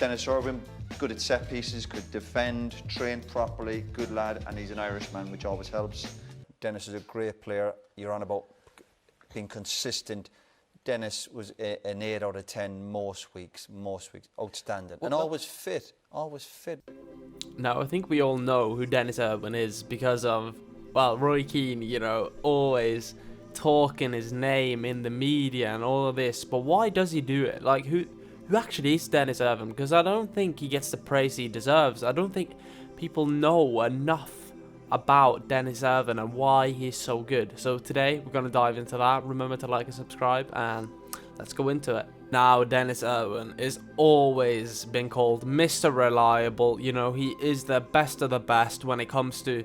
Denis Irwin, good at set pieces, could defend, trained properly, good lad, and he's an Irishman, which always helps. Denis is a great player. You're on about being consistent. Denis was an 8 out of 10 most weeks, outstanding. And always fit. Now, I think we all know who Denis Irwin is because of, well, Roy Keane, you know, always talking his name in the media and all of this. But why does he do it? Like, who actually is Denis Irwin? Because I don't think he gets the praise he deserves. I don't think people know enough about Denis Irwin and why he's so good. So today we're going to dive into that. Remember to like and subscribe, and let's go into it. Now, Denis Irwin is always been called Mr. Reliable. You know, he is the best of the best when it comes to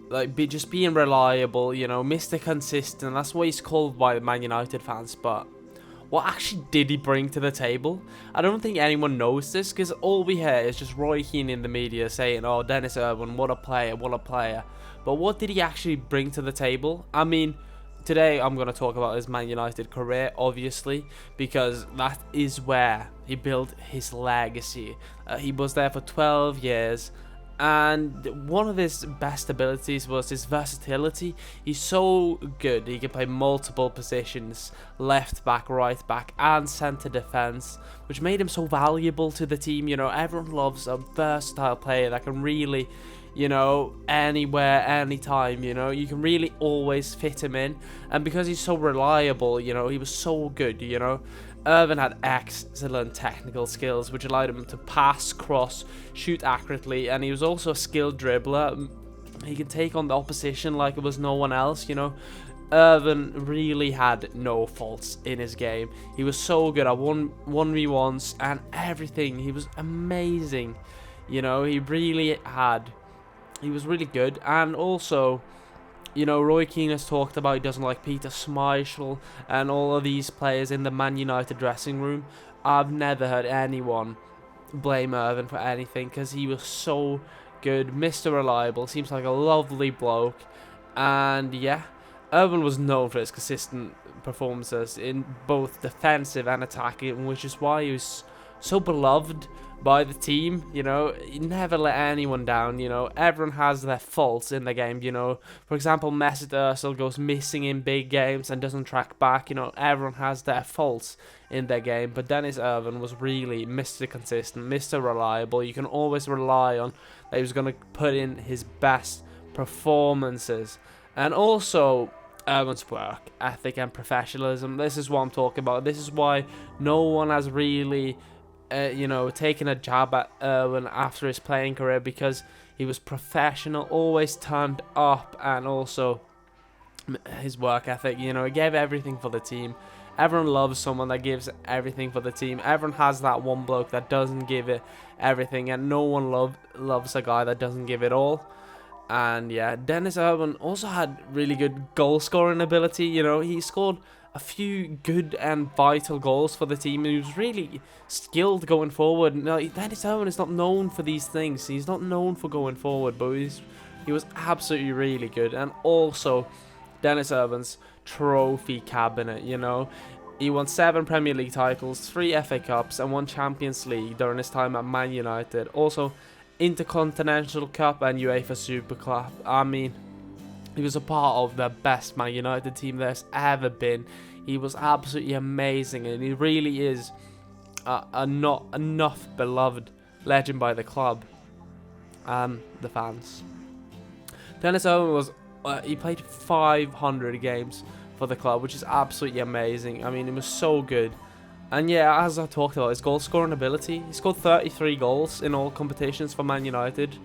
like just being reliable, you know, Mr. Consistent. That's what he's called by the Man United fans. But what actually did he bring to the table? I don't think anyone knows this, because all we hear is just Roy Keane in the media saying, oh, Denis Irwin, what a player, what a player. But what did he actually bring to the table? I mean, today I'm going to talk about his Man United career, obviously, because that is where he built his legacy. He was there for 12 years. And one of his best abilities was his versatility. He's so good. He can play multiple positions, left back, right back, and centre defence, which made him so valuable to the team. You know, everyone loves a versatile player that can really, you know, anywhere, anytime, you know, you can really always fit him in. And because he's so reliable, you know, he was so good, you know. Irwin had excellent technical skills, which allowed him to pass, cross, shoot accurately, and he was also a skilled dribbler. He could take on the opposition like it was no one else, you know. Irwin really had no faults in his game. He was so good at 1v1s and everything. He was amazing, you know. He was really good. And also, you know, Roy Keane has talked about he doesn't like Peter Schmeichel and all of these players in the Man United dressing room. I've never heard anyone blame Irwin for anything, because he was so good. Mr. Reliable, seems like a lovely bloke. And yeah, Irwin was known for his consistent performances in both defensive and attacking, which is why he was so beloved by the team. You know, he never let anyone down. You know, everyone has their faults in the game. You know, for example, Mesut Özil goes missing in big games and doesn't track back. You know, everyone has their faults in their game, but Denis Irwin was really Mr. Consistent, Mr. Reliable. You can always rely on that he was going to put in his best performances. And also, Irwin's work ethic and professionalism. This is what I'm talking about. This is why no one has really you know, taking a jab at Irwin after his playing career, because he was professional, always turned up, and also his work ethic. You know, he gave everything for the team. Everyone loves someone that gives everything for the team. Everyone has that one bloke that doesn't give it everything, and no one loves a guy that doesn't give it all. And yeah, Denis Irwin also had really good goal scoring ability. You know, he scored a few good and vital goals for the team. He was really skilled going forward. Now, Denis Irwin is not known for these things. He's not known for going forward, but he was absolutely really good. And also, Denis Irwin's trophy cabinet, you know. He won 7 Premier League titles, 3 FA Cups, and 1 Champions League during his time at Man United. Also, Intercontinental Cup and UEFA Super Cup. I mean, he was a part of the best Man United team there's ever been. He was absolutely amazing, and he really is a not enough beloved legend by the club and the fans. Denis Irwin was he played 500 games for the club, which is absolutely amazing. I mean, he was so good. And yeah, as I talked about, his goal scoring ability, he scored 33 goals in all competitions for Man United,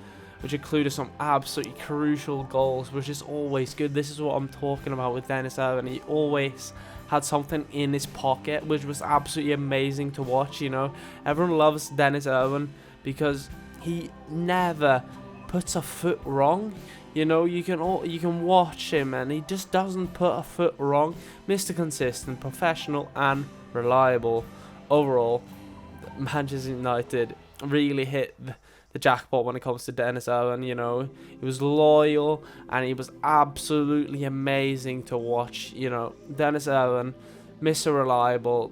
which included some absolutely crucial goals, which is always good. This is what I'm talking about with Denis Irwin. He always had something in his pocket, which was absolutely amazing to watch. You know, everyone loves Denis Irwin because he never puts a foot wrong. You know, you can watch him and he just doesn't put a foot wrong. Mr. Consistent, professional and reliable. Overall, Manchester United really hit the jackpot when it comes to Denis Irwin. You know, he was loyal and he was absolutely amazing to watch. You know, Denis Irwin, Mr. Reliable,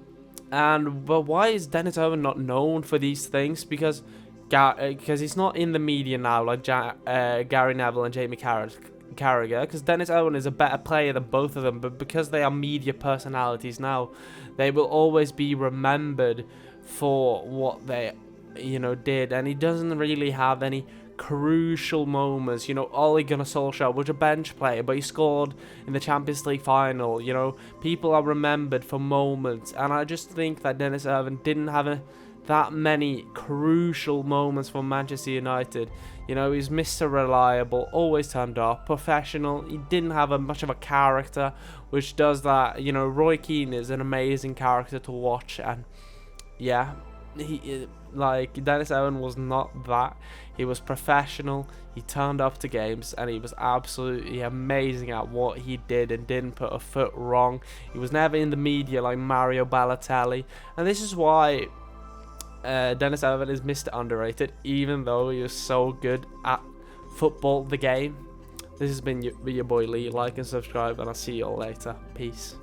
But why is Denis Irwin not known for these things? Because he's not in the media now like Gary Neville and Jamie Carragher, because Denis Irwin is a better player than both of them, but because they are media personalities now, they will always be remembered for what they, did, and he doesn't really have any crucial moments. Ole Gunnar Solskjaer was a bench player, but he scored in the Champions League final. People are remembered for moments, and I just think that Denis Irwin didn't have that many crucial moments for Manchester United. He's Mr. Reliable, always turned up, professional. He didn't have much of a character, which does that. Roy Keane is an amazing character to watch, and yeah, Denis Irwin was not that. He was professional, he turned up to games, and he was absolutely amazing at what he did and didn't put a foot wrong. He was never in the media like Mario Balotelli, and this is why Denis Irwin is Mr. Underrated, even though he was so good at football, the game. This has been your boy Lee. Like and subscribe, and I'll see you all later. Peace.